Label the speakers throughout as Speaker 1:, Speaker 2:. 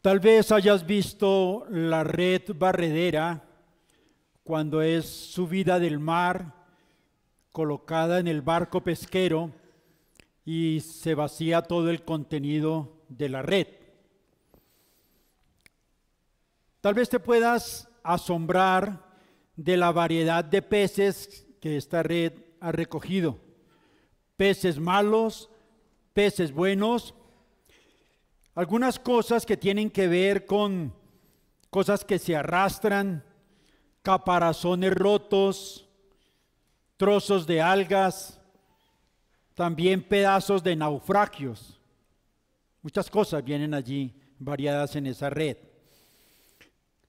Speaker 1: Tal vez hayas visto la red barredera cuando es subida del mar, colocada en el barco pesquero y se vacía todo el contenido de la red. Tal vez te puedas asombrar de la variedad de peces que esta red ha recogido. Peces malos, peces buenos, algunas cosas que tienen que ver con cosas que se arrastran, caparazones rotos, trozos de algas, también pedazos de naufragios. Muchas cosas vienen allí variadas en esa red.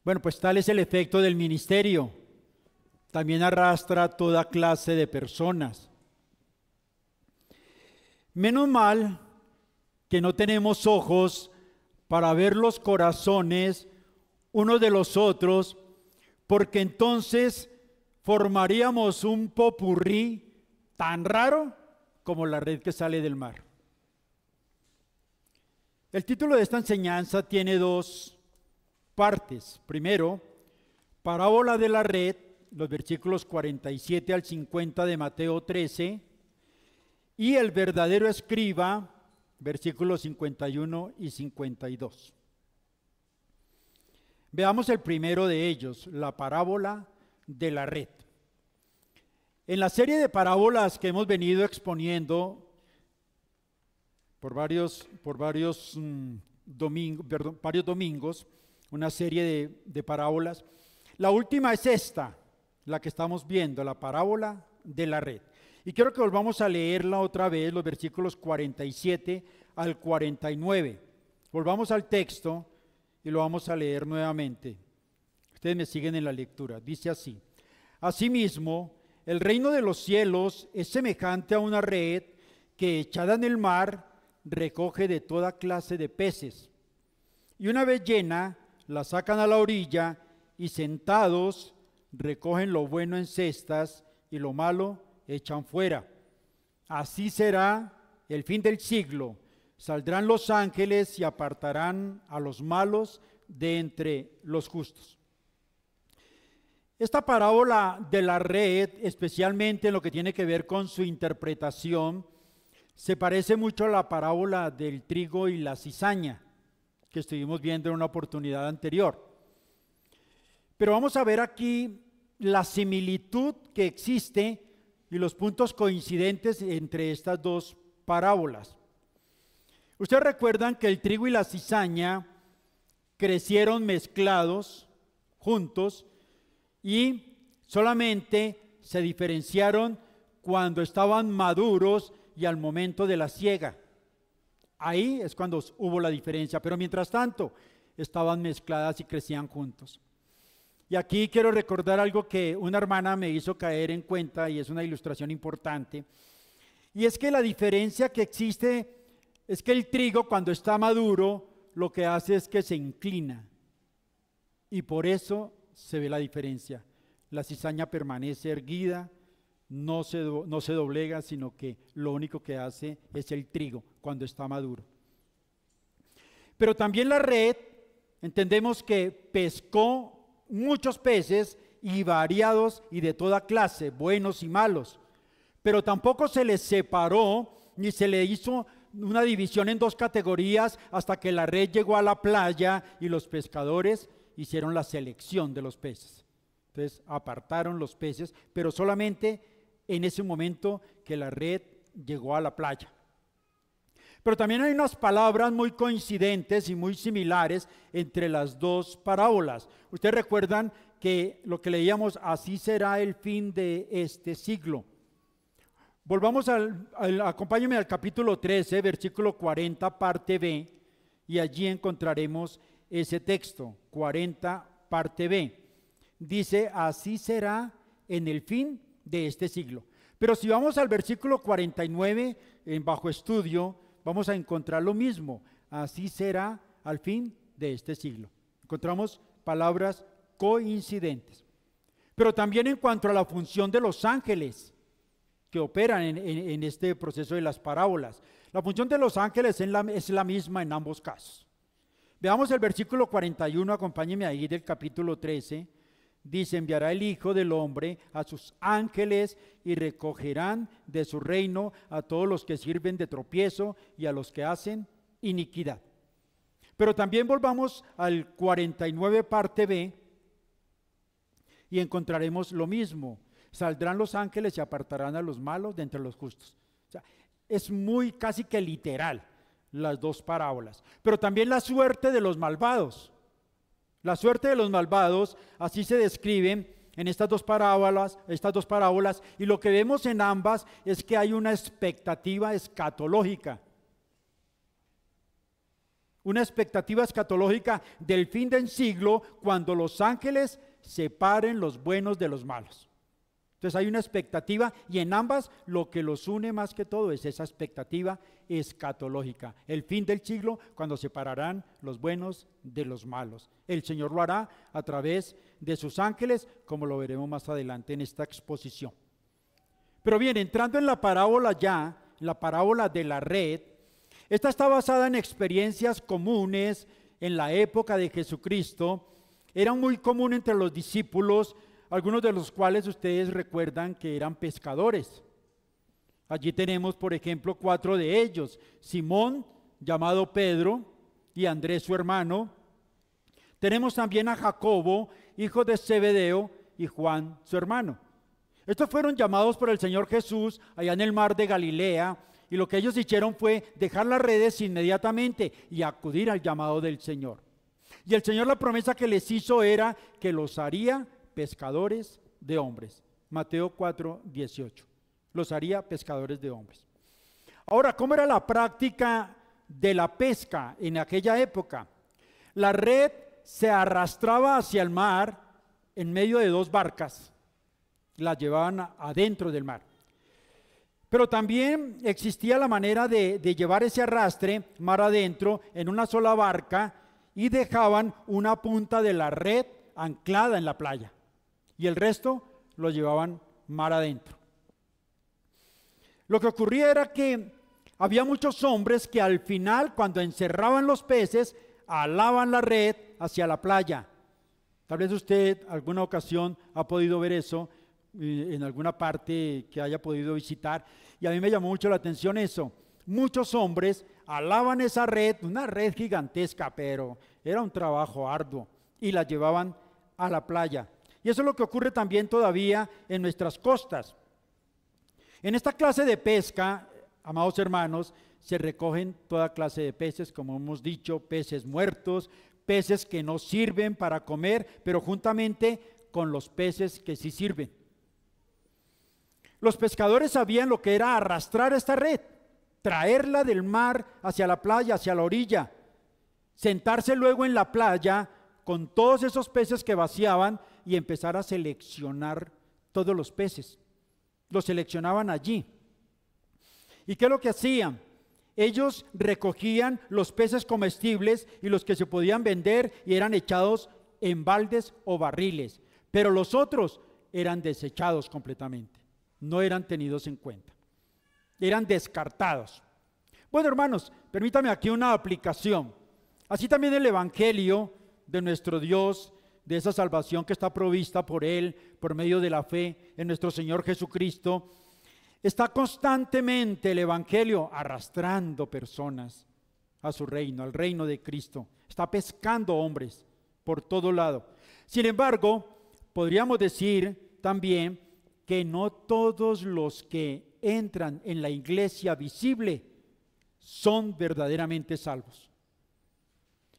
Speaker 1: Bueno, pues tal es el efecto del ministerio. También arrastra toda clase de personas. Menos mal que no tenemos ojos para ver los corazones unos de los otros, porque entonces formaríamos un popurrí tan raro como la red que sale del mar. El título de esta enseñanza tiene dos partes. Primero, parábola de la red, los versículos 47 al 50 de Mateo 13, y el verdadero escriba, versículos 51 y 52. Veamos el primero de ellos, la parábola de la red. En la serie de parábolas que hemos venido exponiendo por varios domingos, una serie de parábolas, la última es esta, la que estamos viendo, la parábola de la red. Y quiero que volvamos a leerla otra vez, los versículos 47 al 49. Volvamos al texto y lo vamos a leer nuevamente. Ustedes me siguen en la lectura. Dice así: Asimismo, el reino de los cielos es semejante a una red que, echada en el mar, recoge de toda clase de peces. Y una vez llena, la sacan a la orilla y sentados recogen lo bueno en cestas y lo malo echan fuera. Así será el fin del siglo. Saldrán los ángeles y apartarán a los malos de entre los justos. Esta parábola de la red, especialmente en lo que tiene que ver con su interpretación, se parece mucho a la parábola del trigo y la cizaña, que estuvimos viendo en una oportunidad anterior. Pero vamos a ver aquí la similitud que existe y los puntos coincidentes entre estas dos parábolas. Ustedes recuerdan que el trigo y la cizaña crecieron mezclados, juntos, y solamente se diferenciaron cuando estaban maduros y al momento de la siega. Ahí es cuando hubo la diferencia, pero mientras tanto estaban mezcladas y crecían juntos. Y aquí quiero recordar algo que una hermana me hizo caer en cuenta, y es una ilustración importante, y es que la diferencia que existe es que el trigo, cuando está maduro, lo que hace es que se inclina, y por eso se ve la diferencia. La cizaña permanece erguida, no se doblega, sino que lo único que hace es el trigo cuando está maduro. Pero también la red, entendemos que pescó muchos peces y variados y de toda clase, buenos y malos, pero tampoco se les separó ni se le hizo una división en dos categorías hasta que la red llegó a la playa y los pescadores hicieron la selección de los peces. Entonces apartaron los peces, pero solamente en ese momento que la red llegó a la playa. Pero también hay unas palabras muy coincidentes y muy similares entre las dos parábolas. Ustedes recuerdan que lo que leíamos, así será el fin de este siglo. Volvamos acompáñenme al capítulo 13, versículo 40, parte B, y allí encontraremos ese texto, 40, parte B. Dice, así será en el fin de este siglo. Pero si vamos al versículo 49, bajo estudio, vamos a encontrar lo mismo, así será al fin de este siglo. Encontramos palabras coincidentes. Pero también en cuanto a la función de los ángeles que operan en este proceso de las parábolas. La función de los ángeles es la misma en ambos casos. Veamos el versículo 41, acompáñeme ahí del capítulo 13. Dice, enviará el Hijo del Hombre a sus ángeles y recogerán de su reino a todos los que sirven de tropiezo y a los que hacen iniquidad. Pero también volvamos al 49 parte B y encontraremos lo mismo. Saldrán los ángeles y apartarán a los malos de entre los justos. O sea, es muy casi que literal las dos parábolas. Pero también la suerte de los malvados. La suerte de los malvados, así se describe en estas dos parábolas, y lo que vemos en ambas es que hay una expectativa escatológica. Una expectativa escatológica del fin del siglo, cuando los ángeles separen los buenos de los malos. Entonces hay una expectativa, y en ambas lo que los une más que todo es esa expectativa escatológica. El fin del siglo, cuando separarán los buenos de los malos. El Señor lo hará a través de sus ángeles, como lo veremos más adelante en esta exposición. Pero bien, entrando en la parábola ya, la parábola de la red, esta está basada en experiencias comunes en la época de Jesucristo. Era muy común entre los discípulos, algunos de los cuales ustedes recuerdan que eran pescadores. Allí tenemos, por ejemplo, 4 de ellos: Simón, llamado Pedro, y Andrés su hermano. Tenemos también a Jacobo, hijo de Zebedeo, y Juan su hermano. Estos fueron llamados por el Señor Jesús allá en el mar de Galilea, y lo que ellos hicieron fue dejar las redes inmediatamente y acudir al llamado del Señor. Y el Señor, la promesa que les hizo era que los haría pescadores de hombres. Mateo 4:18. Los haría pescadores de hombres. Ahora, ¿cómo era la práctica de la pesca en aquella época? La red se arrastraba hacia el mar en medio de 2 barcas. La llevaban adentro del mar. Pero también existía la manera de llevar ese arrastre mar adentro en una sola barca, y dejaban una punta de la red anclada en la playa, y el resto lo llevaban mar adentro. Lo que ocurría era que había muchos hombres que al final, cuando encerraban los peces, alaban la red hacia la playa. Tal vez usted alguna ocasión ha podido ver eso en alguna parte que haya podido visitar, y a mí me llamó mucho la atención eso. Muchos hombres alaban esa red, una red gigantesca, pero era un trabajo arduo, y la llevaban a la playa. Y eso es lo que ocurre también todavía en nuestras costas. En esta clase de pesca, amados hermanos, se recogen toda clase de peces, como hemos dicho, peces muertos, peces que no sirven para comer, pero juntamente con los peces que sí sirven. Los pescadores sabían lo que era arrastrar esta red, traerla del mar hacia la playa, hacia la orilla, sentarse luego en la playa con todos esos peces que vaciaban y empezar a seleccionar todos los peces. Los seleccionaban allí. ¿Y qué es lo que hacían? Ellos recogían los peces comestibles y los que se podían vender, y eran echados en baldes o barriles, pero los otros eran desechados completamente, no eran tenidos en cuenta, eran descartados. Bueno, hermanos, permítame aquí una aplicación. Así también el evangelio de nuestro Dios, de esa salvación que está provista por Él, por medio de la fe en nuestro Señor Jesucristo, está constantemente el evangelio arrastrando personas a su reino, al reino de Cristo. Está pescando hombres por todo lado. Sin embargo, podríamos decir también que no todos los que entran en la iglesia visible son verdaderamente salvos.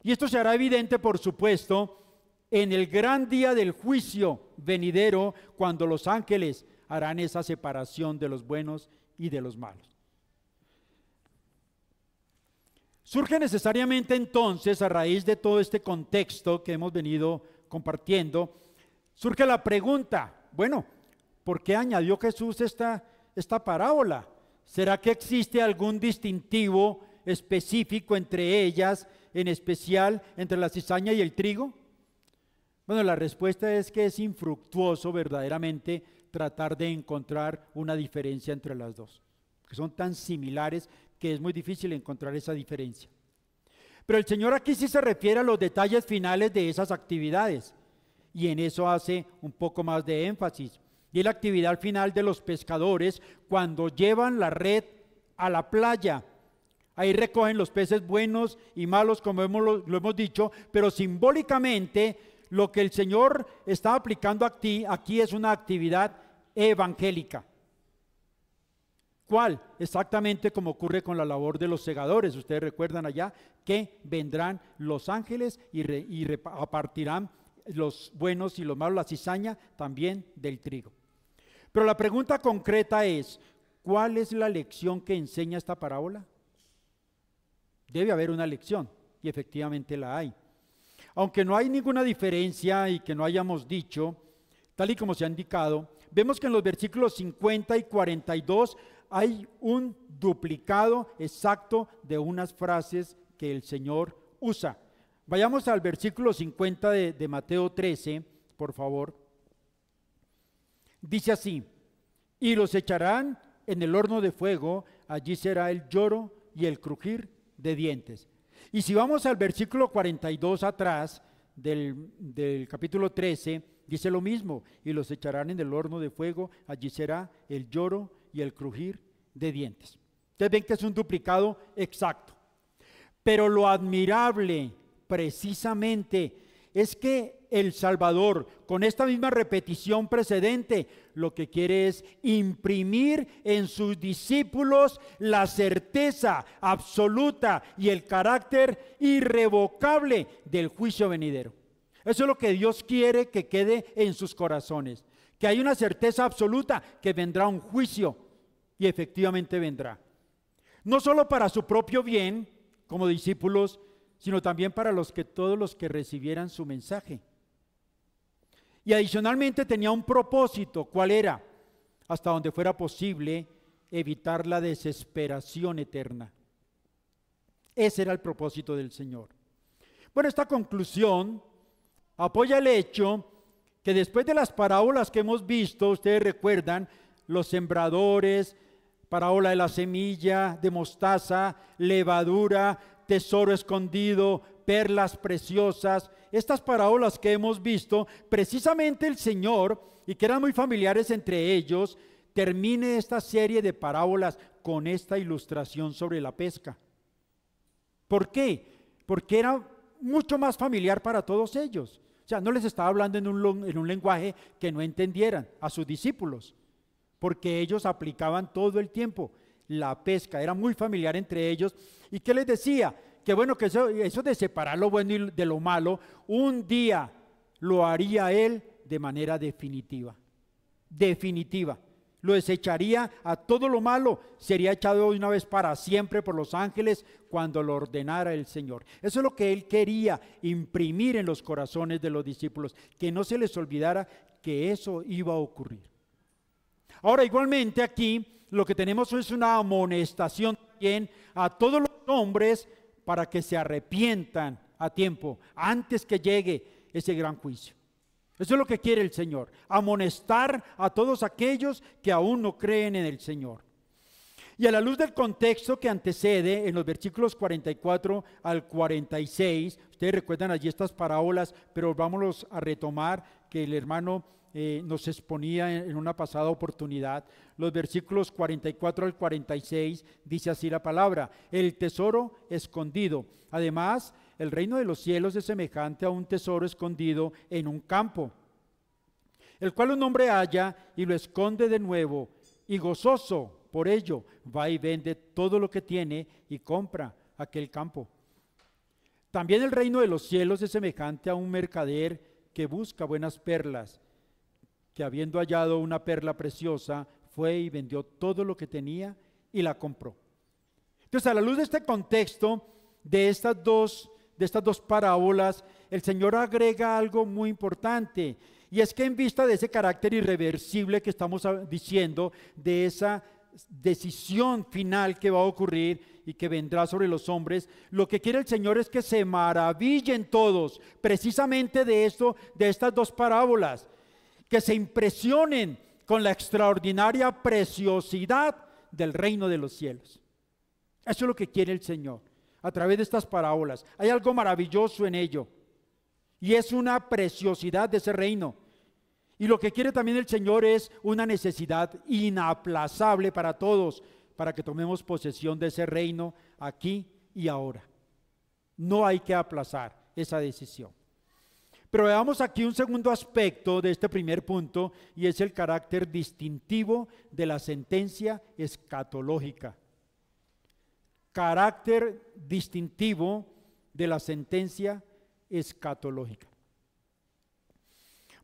Speaker 1: Y esto se hará evidente, por supuesto, en el gran día del juicio venidero, cuando los ángeles harán esa separación de los buenos y de los malos. Surge necesariamente entonces, a raíz de todo este contexto que hemos venido compartiendo, surge la pregunta: bueno, ¿por qué añadió Jesús esta parábola? ¿Será que existe algún distintivo específico entre ellas, en especial entre la cizaña y el trigo? Bueno, la respuesta es que es infructuoso verdaderamente tratar de encontrar una diferencia entre las dos, que son tan similares que es muy difícil encontrar esa diferencia. Pero el Señor aquí sí se refiere a los detalles finales de esas actividades, y en eso hace un poco más de énfasis. Y es la actividad final de los pescadores cuando llevan la red a la playa. Ahí recogen los peces buenos y malos, como lo hemos dicho, pero simbólicamente lo que el Señor está aplicando aquí es una actividad evangélica. ¿Cuál? Exactamente como ocurre con la labor de los segadores. Ustedes recuerdan allá que vendrán los ángeles y repartirán los buenos y los malos, la cizaña también del trigo. Pero la pregunta concreta es, ¿cuál es la lección que enseña esta parábola? Debe haber una lección, y efectivamente la hay. Aunque no hay ninguna diferencia y que no hayamos dicho, tal y como se ha indicado, vemos que en los versículos 50 y 42 hay un duplicado exacto de unas frases que el Señor usa. Vayamos al versículo 50 de Mateo 13, por favor. Dice así: y los echarán en el horno de fuego, allí será el lloro y el crujir de dientes. Y si vamos al versículo 42 atrás del capítulo 13, dice lo mismo: y los echarán en el horno de fuego, allí será el lloro y el crujir de dientes. Ustedes ven que es un duplicado exacto. Pero lo admirable precisamente es que el Salvador, con esta misma repetición precedente, lo que quiere es imprimir en sus discípulos la certeza absoluta y el carácter irrevocable del juicio venidero. Eso es lo que Dios quiere que quede en sus corazones, que hay una certeza absoluta que vendrá un juicio, y efectivamente vendrá. No solo para su propio bien, como discípulos, sino también para todos los que recibieran su mensaje. Y adicionalmente tenía un propósito. ¿Cuál era? Hasta donde fuera posible, evitar la desesperación eterna. Ese era el propósito del Señor. Bueno, esta conclusión apoya el hecho que después de las parábolas que hemos visto, ustedes recuerdan, los sembradores, parábola de la semilla de mostaza, levadura, tesoro escondido, perlas preciosas, estas parábolas que hemos visto, precisamente el Señor, y que eran muy familiares entre ellos, termine esta serie de parábolas con esta ilustración sobre la pesca. ¿Por qué? Porque era mucho más familiar para todos ellos. O sea, no les estaba hablando en un lenguaje que no entendieran a sus discípulos, porque ellos aplicaban todo el tiempo la pesca, era muy familiar entre ellos. ¿Y qué les decía? Que bueno, que eso de separar lo bueno y de lo malo, un día lo haría él de manera definitiva. Definitiva. Lo desecharía a todo lo malo, sería echado de una vez para siempre por los ángeles cuando lo ordenara el Señor. Eso es lo que él quería imprimir en los corazones de los discípulos, que no se les olvidara que eso iba a ocurrir. Ahora, igualmente aquí lo que tenemos es una amonestación también a todos los hombres para que se arrepientan a tiempo, antes que llegue ese gran juicio. Eso es lo que quiere el Señor, amonestar a todos aquellos que aún no creen en el Señor. Y a la luz del contexto que antecede en los versículos 44 al 46, ustedes recuerdan allí estas parábolas, pero vámonos a retomar que el hermano nos exponía en una pasada oportunidad. Los versículos 44 al 46 dice así la palabra: el tesoro escondido. Además, el reino de los cielos es semejante a un tesoro escondido en un campo, el cual un hombre halla y lo esconde de nuevo, y gozoso por ello va y vende todo lo que tiene y compra aquel campo. También el reino de los cielos es semejante a un mercader que busca buenas perlas, que habiendo hallado una perla preciosa, fue y vendió todo lo que tenía y la compró. Entonces, a la luz de este contexto, de estas dos parábolas, el Señor agrega algo muy importante, y es que en vista de ese carácter irreversible que estamos diciendo, de esa decisión final que va a ocurrir y que vendrá sobre los hombres, lo que quiere el Señor es que se maravillen todos, precisamente de esto, de estas dos parábolas, que se impresionen con la extraordinaria preciosidad del reino de los cielos. Eso es lo que quiere el Señor. a través de estas parábolas. Hay algo maravilloso en ello. Y es una preciosidad de ese reino. Y lo que quiere también el Señor es una necesidad inaplazable para todos, para que tomemos posesión de ese reino aquí y ahora. No hay que aplazar esa decisión. Pero veamos aquí un segundo aspecto de este primer punto, y es el carácter distintivo de la sentencia escatológica. Carácter distintivo de la sentencia escatológica.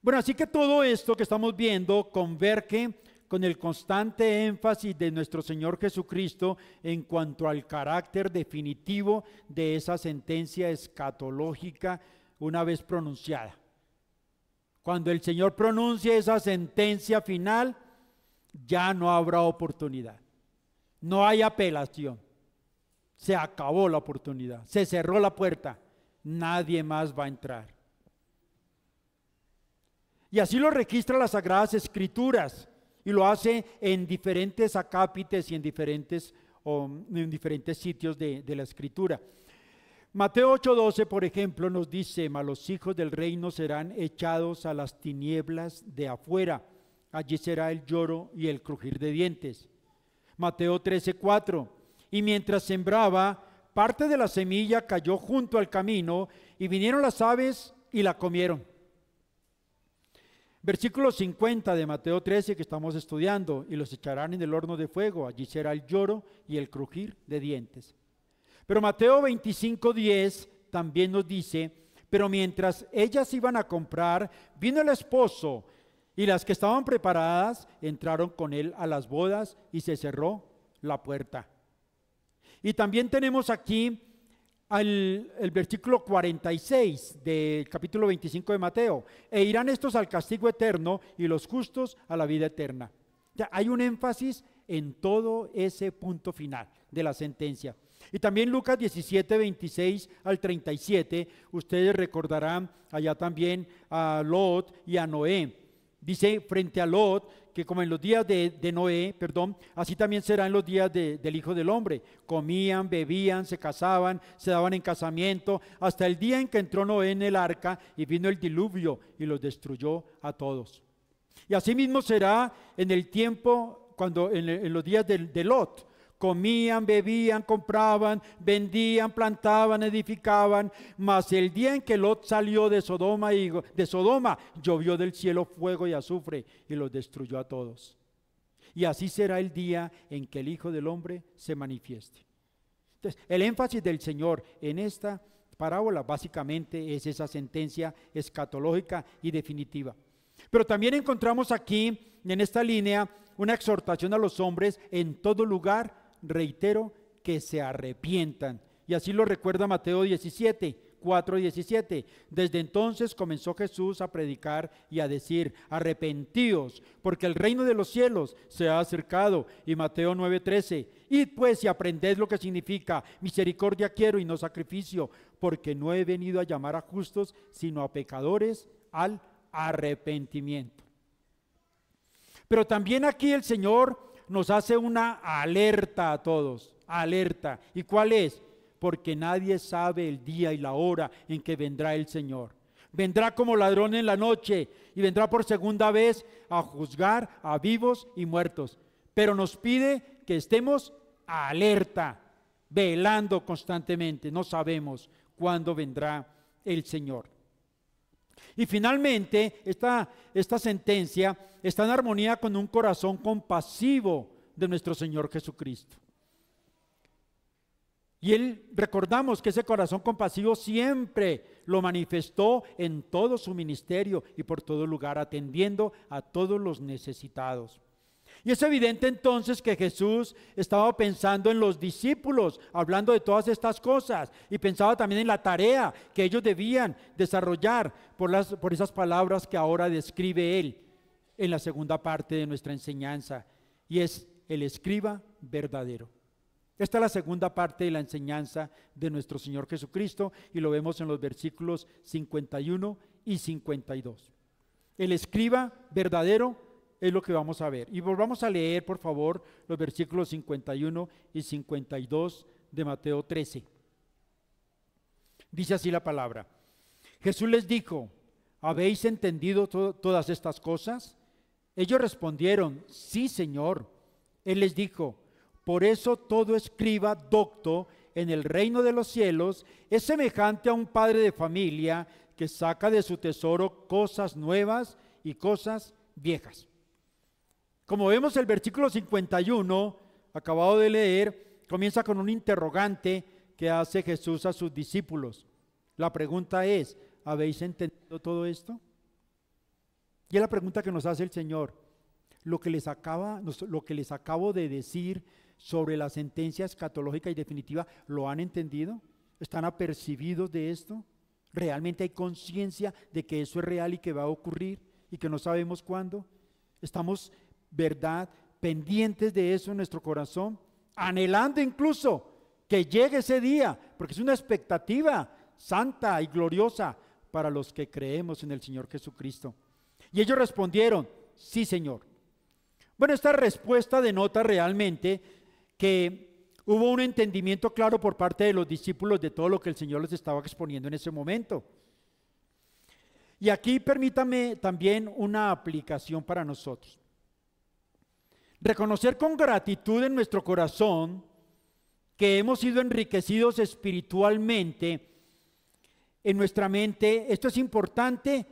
Speaker 1: Bueno, así que todo esto que estamos viendo converge con el constante énfasis de nuestro Señor Jesucristo en cuanto al carácter definitivo de esa sentencia escatológica una vez pronunciada. Cuando el Señor pronuncie esa sentencia final, ya no habrá oportunidad. No hay apelación. Se acabó la oportunidad. Se cerró la puerta. Nadie más va a entrar. Y así lo registra las Sagradas Escrituras, y lo hace en diferentes acápites y en diferentes sitios de la Escritura. Mateo 8:12, por ejemplo, nos dice: mas los hijos del reino serán echados a las tinieblas de afuera, allí será el lloro y el crujir de dientes. Mateo 13:4, y mientras sembraba, parte de la semilla cayó junto al camino, y vinieron las aves y la comieron. Versículo 50 de Mateo 13 que estamos estudiando: y los echarán en el horno de fuego, allí será el lloro y el crujir de dientes. Pero Mateo 25:10 también nos dice: pero mientras ellas iban a comprar, vino el esposo, y las que estaban preparadas entraron con él a las bodas, y se cerró la puerta. Y también tenemos aquí el versículo 46 del capítulo 25 de Mateo: e irán estos al castigo eterno y los justos a la vida eterna. Ya hay un énfasis en todo ese punto final de la sentencia. Y también Lucas 17, 26 al 37, ustedes recordarán allá también a Lot y a Noé. Dice frente a Lot que como en los días de Noé, así también será en los días del Hijo del Hombre. Comían, bebían, se casaban, se daban en casamiento, hasta el día en que entró Noé en el arca y vino el diluvio y los destruyó a todos. Y así mismo será en el tiempo, en los días de Lot. Comían, bebían, compraban, vendían, plantaban, edificaban, mas el día en que Lot salió de Sodoma, llovió del cielo fuego y azufre y los destruyó a todos. Y así será el día en que el Hijo del Hombre se manifieste. Entonces, el énfasis del Señor en esta parábola básicamente es esa sentencia escatológica y definitiva. Pero también encontramos aquí, en esta línea, una exhortación a los hombres en todo lugar, reitero, que se arrepientan. Y así lo recuerda Mateo 17, 4 y 17. Desde entonces comenzó Jesús a predicar y a decir: arrepentíos, porque el reino de los cielos se ha acercado. Y Mateo 9:13, id pues y aprended lo que significa: misericordia quiero y no sacrificio, porque no he venido a llamar a justos, sino a pecadores al arrepentimiento. Pero también aquí el Señor nos hace una alerta a todos, alerta. ¿Y cuál es? Porque nadie sabe el día y la hora en que vendrá el Señor. Vendrá como ladrón en la noche y vendrá por segunda vez a juzgar a vivos y muertos. Pero nos pide que estemos alerta, velando constantemente. No sabemos cuándo vendrá el Señor. Y finalmente, esta sentencia está en armonía con un corazón compasivo de nuestro Señor Jesucristo. Y recordamos que ese corazón compasivo siempre lo manifestó en todo su ministerio y por todo lugar, atendiendo a todos los necesitados. Y es evidente entonces que Jesús estaba pensando en los discípulos, hablando de todas estas cosas, y pensaba también en la tarea que ellos debían desarrollar por esas palabras que ahora describe Él en la segunda parte de nuestra enseñanza, y es el escriba verdadero. Esta es la segunda parte de la enseñanza de nuestro Señor Jesucristo, y lo vemos en los versículos 51 y 52. El escriba verdadero es lo que vamos a ver. Y volvamos a leer, por favor, los versículos 51 y 52 de Mateo 13. Dice así la palabra. Jesús les dijo, ¿habéis entendido todas estas cosas? Ellos respondieron, sí, Señor. Él les dijo, por eso todo escriba docto en el reino de los cielos es semejante a un padre de familia que saca de su tesoro cosas nuevas y cosas viejas. Como vemos, el versículo 51, acabado de leer, comienza con un interrogante que hace Jesús a sus discípulos. La pregunta es, ¿habéis entendido todo esto? Y es la pregunta que nos hace el Señor. Lo que les acabo de decir sobre la sentencia escatológica y definitiva, ¿lo han entendido? ¿Están apercibidos de esto? ¿Realmente hay conciencia de que eso es real y que va a ocurrir y que no sabemos cuándo? ¿Estamos, verdad, pendientes de eso en nuestro corazón? Anhelando incluso que llegue ese día, porque es una expectativa santa y gloriosa para los que creemos en el Señor Jesucristo. Y ellos respondieron, sí, Señor. Bueno, esta respuesta denota realmente que hubo un entendimiento claro por parte de los discípulos de todo lo que el Señor les estaba exponiendo en ese momento. Y aquí permítame también una aplicación para nosotros. Reconocer con gratitud en nuestro corazón que hemos sido enriquecidos espiritualmente en nuestra mente. Esto es importante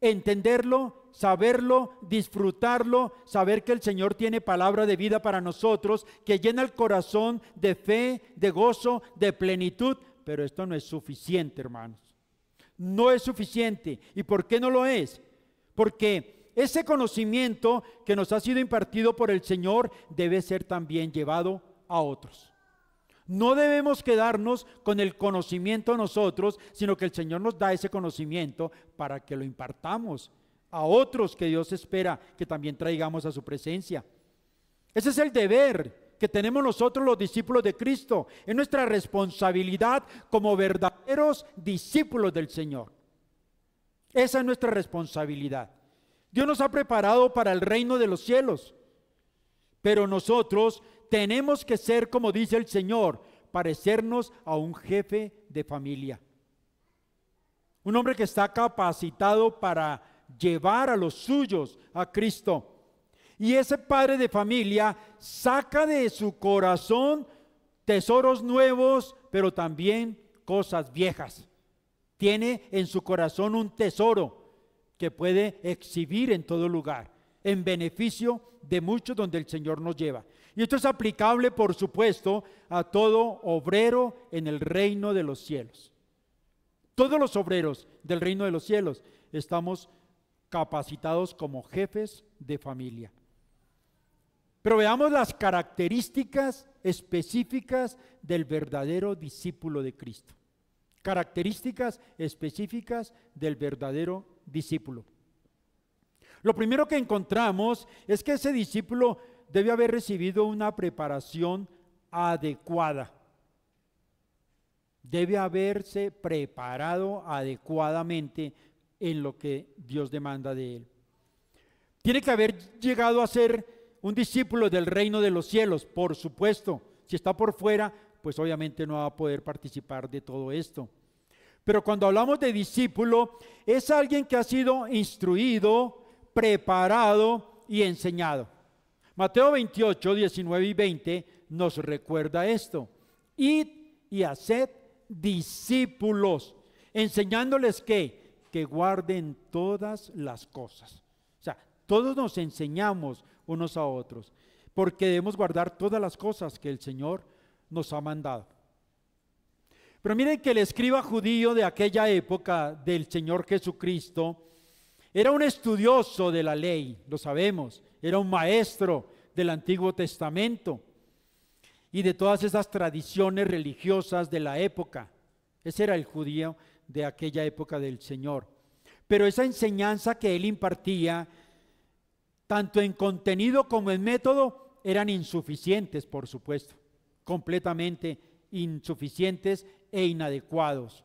Speaker 1: entenderlo, saberlo, disfrutarlo, saber que el Señor tiene palabra de vida para nosotros, que llena el corazón de fe, de gozo, de plenitud, pero esto no es suficiente, hermanos. No es suficiente. ¿Y por qué no lo es? Porque ese conocimiento que nos ha sido impartido por el Señor debe ser también llevado a otros. No debemos quedarnos con el conocimiento nosotros, sino que el Señor nos da ese conocimiento para que lo impartamos a otros que Dios espera que también traigamos a su presencia. Ese es el deber que tenemos nosotros los discípulos de Cristo. Es nuestra responsabilidad como verdaderos discípulos del Señor. Esa es nuestra responsabilidad. Dios nos ha preparado para el reino de los cielos, pero nosotros tenemos que ser, como dice el Señor, parecernos a un jefe de familia. Un hombre que está capacitado para llevar a los suyos a Cristo. Y ese padre de familia saca de su corazón tesoros nuevos, pero también cosas viejas. Tiene en su corazón un tesoro que puede exhibir en todo lugar, en beneficio de muchos donde el Señor nos lleva. Y esto es aplicable, por supuesto, a todo obrero en el reino de los cielos. Todos los obreros del reino de los cielos estamos capacitados como jefes de familia. Pero veamos las características específicas del verdadero discípulo de Cristo. Características específicas del verdadero discípulo. Lo primero que encontramos es que ese discípulo debe haber recibido una preparación adecuada. Debe haberse preparado adecuadamente en lo que Dios demanda de él. Tiene que haber llegado a ser un discípulo del reino de los cielos, por supuesto. Si está por fuera, pues obviamente no va a poder participar de todo esto. Pero cuando hablamos de discípulo, es alguien que ha sido instruido, preparado y enseñado. Mateo 28, 19 y 20 nos recuerda esto. Id y haced discípulos, enseñándoles que guarden todas las cosas. O sea, todos nos enseñamos unos a otros, porque debemos guardar todas las cosas que el Señor nos ha mandado. Pero miren que el escriba judío de aquella época del Señor Jesucristo era un estudioso de la ley, lo sabemos, era un maestro del Antiguo Testamento y de todas esas tradiciones religiosas de la época. Ese era el judío de aquella época del Señor. Pero esa enseñanza que él impartía, tanto en contenido como en método, eran insuficientes, por supuesto, completamente insuficientes e inadecuados.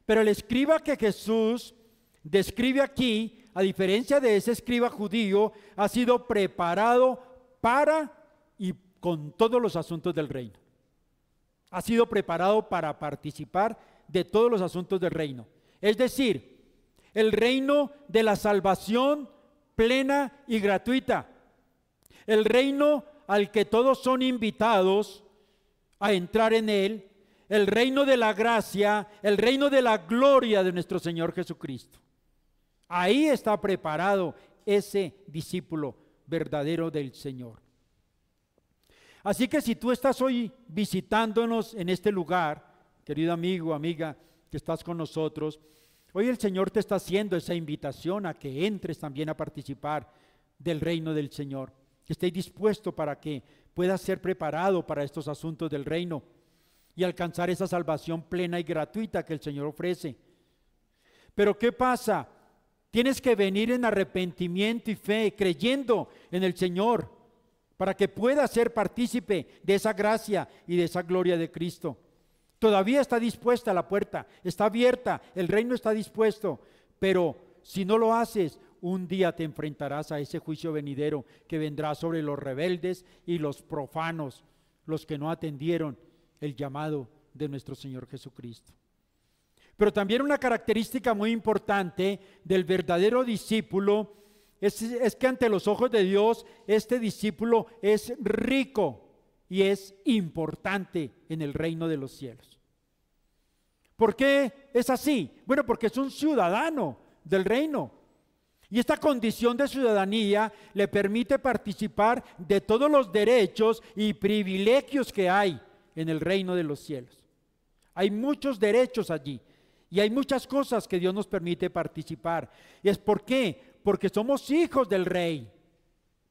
Speaker 1: Pero el escriba que Jesús describe aquí, a diferencia de ese escriba judío, ha sido preparado para y con todos los asuntos del reino. Ha sido preparado para participar de todos los asuntos del reino. Es decir, el reino de la salvación plena y gratuita. El reino al que todos son invitados a entrar en él. El reino de la gracia, el reino de la gloria de nuestro Señor Jesucristo. Ahí está preparado ese discípulo verdadero del Señor. Así que si tú estás hoy visitándonos en este lugar, querido amigo, amiga, que estás con nosotros, hoy el Señor te está haciendo esa invitación a que entres también a participar del reino del Señor, que estés dispuesto para que puedas ser preparado para estos asuntos del reino y alcanzar esa salvación plena y gratuita que el Señor ofrece. Pero ¿qué pasa? Tienes que venir en arrepentimiento y fe, creyendo en el Señor, para que puedas ser partícipe de esa gracia y de esa gloria de Cristo. Todavía está dispuesta la puerta, está abierta, el reino está dispuesto, pero si no lo haces, un día te enfrentarás a ese juicio venidero que vendrá sobre los rebeldes y los profanos, los que no atendieron el llamado de nuestro Señor Jesucristo. Pero también una característica muy importante del verdadero discípulo es que ante los ojos de Dios este discípulo es rico y es importante en el reino de los cielos. ¿Por qué es así? Bueno, porque es un ciudadano del reino. Y esta condición de ciudadanía le permite participar de todos los derechos y privilegios que hay en el reino de los cielos. Hay muchos derechos allí y hay muchas cosas que Dios nos permite participar. ¿Y es por qué? Porque somos hijos del Rey.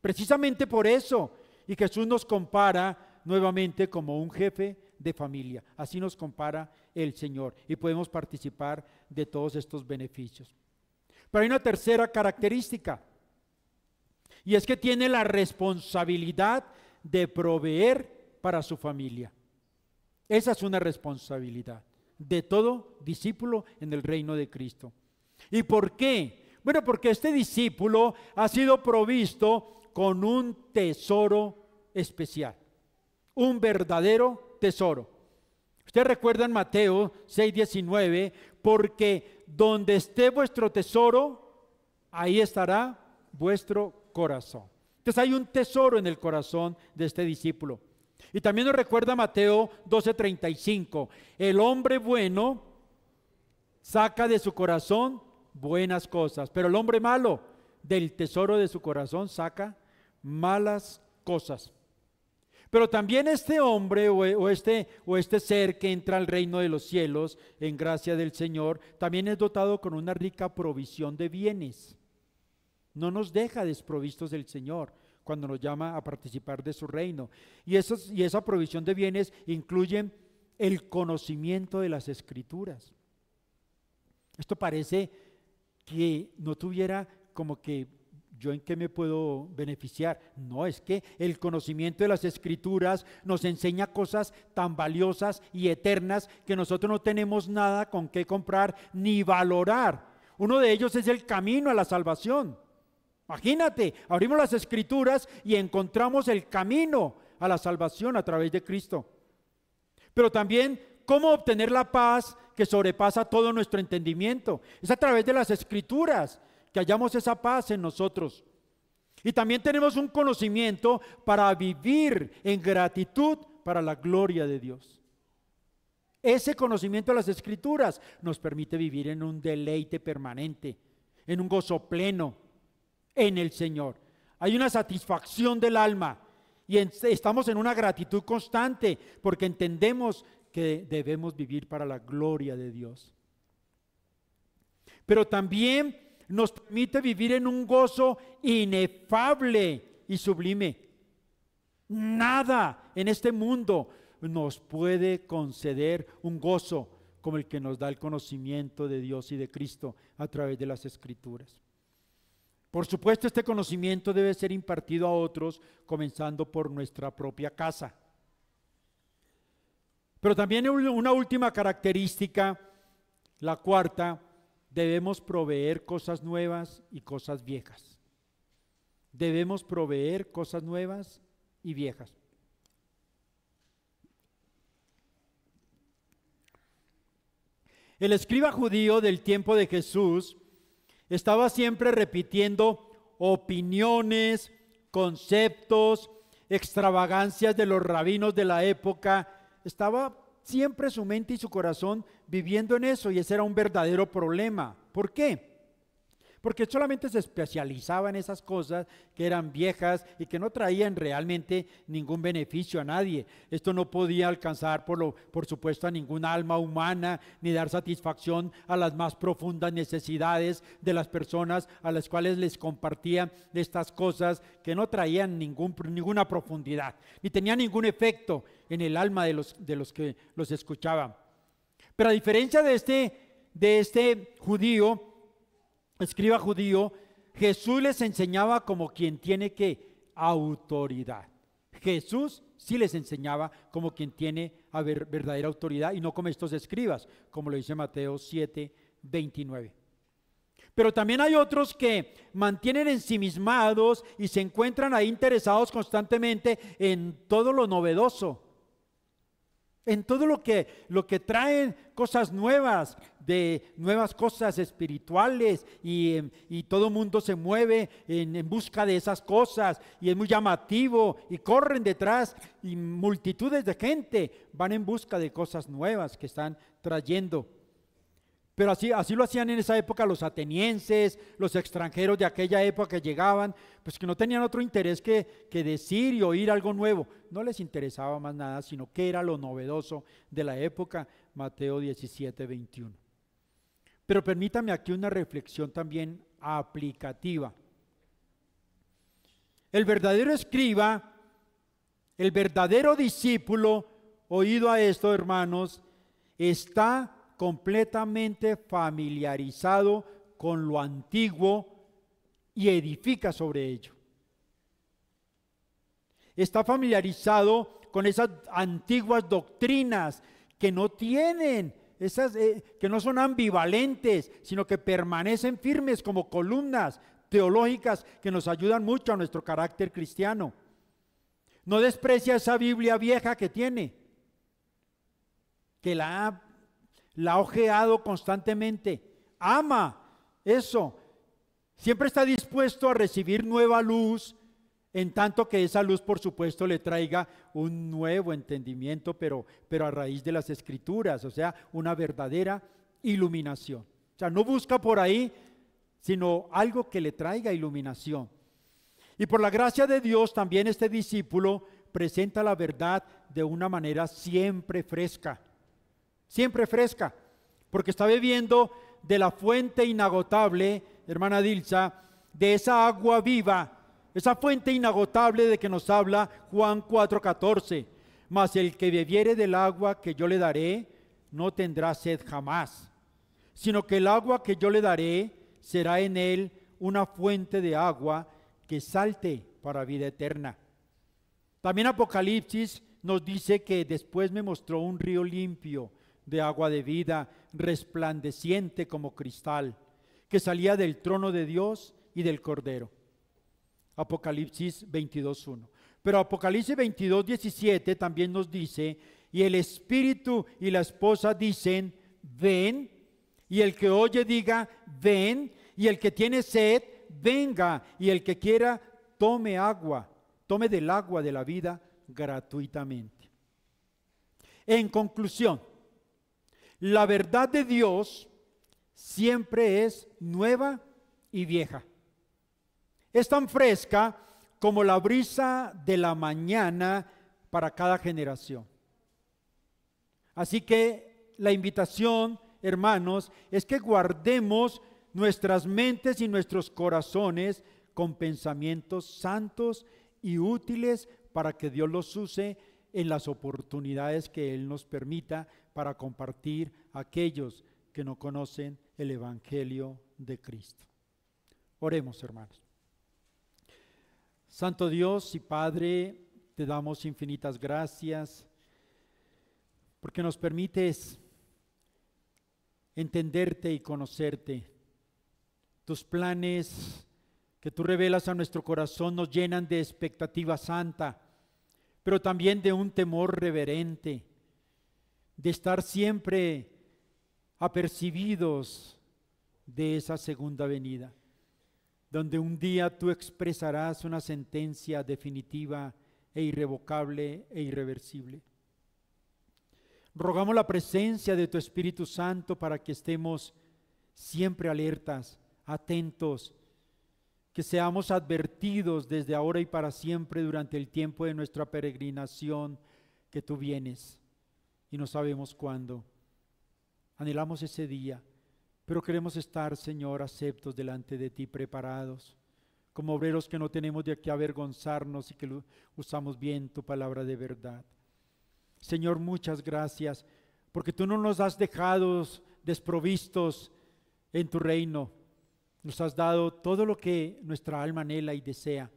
Speaker 1: Precisamente por eso. Y Jesús nos compara nuevamente como un jefe de familia. Así nos compara el Señor y podemos participar de todos estos beneficios. Pero hay una tercera característica y es que tiene la responsabilidad de proveer para su familia. Esa es una responsabilidad de todo discípulo en el reino de Cristo. ¿Y por qué? Bueno, porque este discípulo ha sido provisto con un tesoro especial, un verdadero tesoro. Usted recuerda en Mateo 6:19, porque donde esté vuestro tesoro, ahí estará vuestro corazón. Entonces hay un tesoro en el corazón de este discípulo. Y también nos recuerda Mateo 12:35, el hombre bueno saca de su corazón buenas cosas, pero el hombre malo del tesoro de su corazón saca malas cosas. Pero también este hombre o este ser que entra al reino de los cielos en gracia del Señor, también es dotado con una rica provisión de bienes. No nos deja desprovistos del Señor cuando nos llama a participar de su reino. Y esa provisión de bienes incluye el conocimiento de las Escrituras. Esto parece que no tuviera como que ¿yo en qué me puedo beneficiar? No, es que el conocimiento de las Escrituras nos enseña cosas tan valiosas y eternas que nosotros no tenemos nada con qué comprar ni valorar. Uno de ellos es el camino a la salvación. Imagínate, abrimos las Escrituras y encontramos el camino a la salvación a través de Cristo. Pero también, ¿cómo obtener la paz que sobrepasa todo nuestro entendimiento? Es a través de las Escrituras que hallamos esa paz en nosotros. Y también tenemos un conocimiento para vivir en gratitud para la gloria de Dios. Ese conocimiento de las Escrituras nos permite vivir en un deleite permanente, en un gozo pleno en el Señor. Hay una satisfacción del alma y estamos en una gratitud constante porque entendemos que debemos vivir para la gloria de Dios. Pero también nos permite vivir en un gozo inefable y sublime. Nada en este mundo nos puede conceder un gozo como el que nos da el conocimiento de Dios y de Cristo a través de las Escrituras. Por supuesto, este conocimiento debe ser impartido a otros, comenzando por nuestra propia casa. Pero también una última característica, la cuarta, debemos proveer cosas nuevas y cosas viejas. Debemos proveer cosas nuevas y viejas. El escriba judío del tiempo de Jesús estaba siempre repitiendo opiniones, conceptos, extravagancias de los rabinos de la época. Estaba siempre su mente y su corazón viviendo en eso, y ese era un verdadero problema. ¿Por qué? Porque solamente se especializaba en esas cosas que eran viejas y que no traían realmente ningún beneficio a nadie. Esto no podía alcanzar, por supuesto, a ninguna alma humana, ni dar satisfacción a las más profundas necesidades de las personas a las cuales les compartían estas cosas que no traían ninguna profundidad, ni tenían ningún efecto en el alma de los que los escuchaban. Pero a diferencia de este judío, escriba judío, Jesús les enseñaba como quien tiene autoridad. Jesús sí les enseñaba como quien tiene verdadera autoridad y no como estos escribas, como lo dice Mateo 7:29. Pero también hay otros que mantienen ensimismados y se encuentran ahí interesados constantemente en todo lo novedoso, en todo lo que traen cosas nuevas, de nuevas cosas espirituales, y todo el mundo se mueve en busca de esas cosas, y es muy llamativo, y corren detrás, y multitudes de gente van en busca de cosas nuevas que están trayendo. Pero así lo hacían en esa época los atenienses, los extranjeros de aquella época que llegaban, pues que no tenían otro interés que decir y oír algo nuevo. No les interesaba más nada, sino que era lo novedoso de la época. Mateo 17:21. Pero permítame aquí una reflexión también aplicativa. El verdadero escriba, el verdadero discípulo, oído a esto, hermanos, está completamente familiarizado con lo antiguo y edifica sobre ello. Está familiarizado con esas antiguas doctrinas que no tienen, que no son ambivalentes, sino que permanecen firmes como columnas teológicas que nos ayudan mucho a nuestro carácter cristiano. No desprecia esa Biblia vieja que tiene, que la ha ojeado constantemente, ama eso, siempre está dispuesto a recibir nueva luz, en tanto que esa luz, por supuesto, le traiga un nuevo entendimiento, pero a raíz de las Escrituras, o sea, una verdadera iluminación. O sea, no busca por ahí, sino algo que le traiga iluminación. Y por la gracia de Dios, también este discípulo presenta la verdad de una manera siempre fresca, porque está bebiendo de la fuente inagotable, hermana Dilsa, de esa agua viva, esa fuente inagotable de que nos habla Juan 4:14. Mas el que bebiere del agua que yo le daré, no tendrá sed jamás, sino que el agua que yo le daré será en él una fuente de agua que salte para vida eterna. También Apocalipsis nos dice que después me mostró un río limpio de agua de vida, resplandeciente como cristal, que salía del trono de Dios y del Cordero. Apocalipsis 22:1. Pero Apocalipsis 22:17 también nos dice: y el Espíritu y la esposa dicen, ven, y el que oye diga, ven, y el que tiene sed, venga, y el que quiera, tome del agua de la vida gratuitamente. En conclusión, la verdad de Dios siempre es nueva y vieja. Es tan fresca como la brisa de la mañana para cada generación. Así que la invitación, hermanos, es que guardemos nuestras mentes y nuestros corazones con pensamientos santos y útiles para que Dios los use en las oportunidades que Él nos permita para compartir a aquellos que no conocen el Evangelio de Cristo. Oremos, hermanos. Santo Dios y Padre, te damos infinitas gracias porque nos permites entenderte y conocerte. Tus planes que tú revelas a nuestro corazón nos llenan de expectativa santa, pero también de un temor reverente, de estar siempre apercibidos de esa segunda venida, donde un día tú expresarás una sentencia definitiva e irrevocable e irreversible. Rogamos la presencia de tu Espíritu Santo para que estemos siempre alertas, atentos, que seamos advertidos desde ahora y para siempre durante el tiempo de nuestra peregrinación, que tú vienes y no sabemos cuándo. Anhelamos ese día, pero queremos estar, Señor, aceptos delante de ti, preparados, como obreros que no tenemos de qué avergonzarnos y que usamos bien tu palabra de verdad. Señor, muchas gracias, porque tú no nos has dejado desprovistos en tu reino. Nos has dado todo lo que nuestra alma anhela y desea.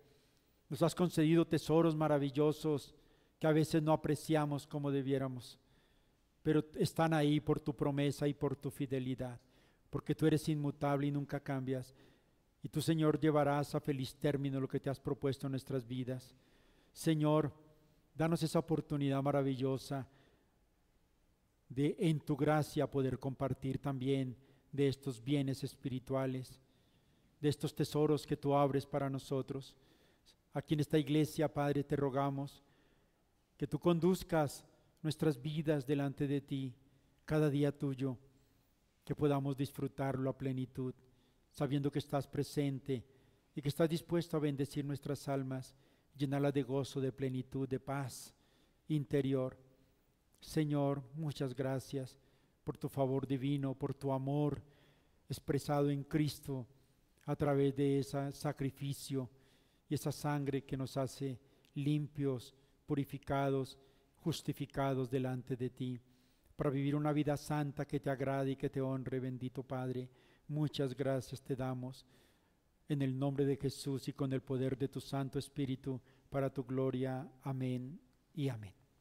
Speaker 1: Nos has concedido tesoros maravillosos que a veces no apreciamos como debiéramos, pero están ahí por tu promesa y por tu fidelidad, porque tú eres inmutable y nunca cambias. Y tú, Señor, llevarás a feliz término lo que te has propuesto en nuestras vidas. Señor, danos esa oportunidad maravillosa de en tu gracia poder compartir también de estos bienes espirituales, de estos tesoros que tú abres para nosotros. Aquí en esta iglesia, Padre, te rogamos que tú conduzcas nuestras vidas delante de ti, cada día tuyo, que podamos disfrutarlo a plenitud, sabiendo que estás presente y que estás dispuesto a bendecir nuestras almas, llenarlas de gozo, de plenitud, de paz interior. Señor, muchas gracias por tu favor divino, por tu amor expresado en Cristo a través de ese sacrificio y esa sangre que nos hace limpios, purificados, justificados delante de ti, para vivir una vida santa que te agrade y que te honre, bendito Padre. Muchas gracias te damos en el nombre de Jesús y con el poder de tu Santo Espíritu, para tu gloria. Amén y amén.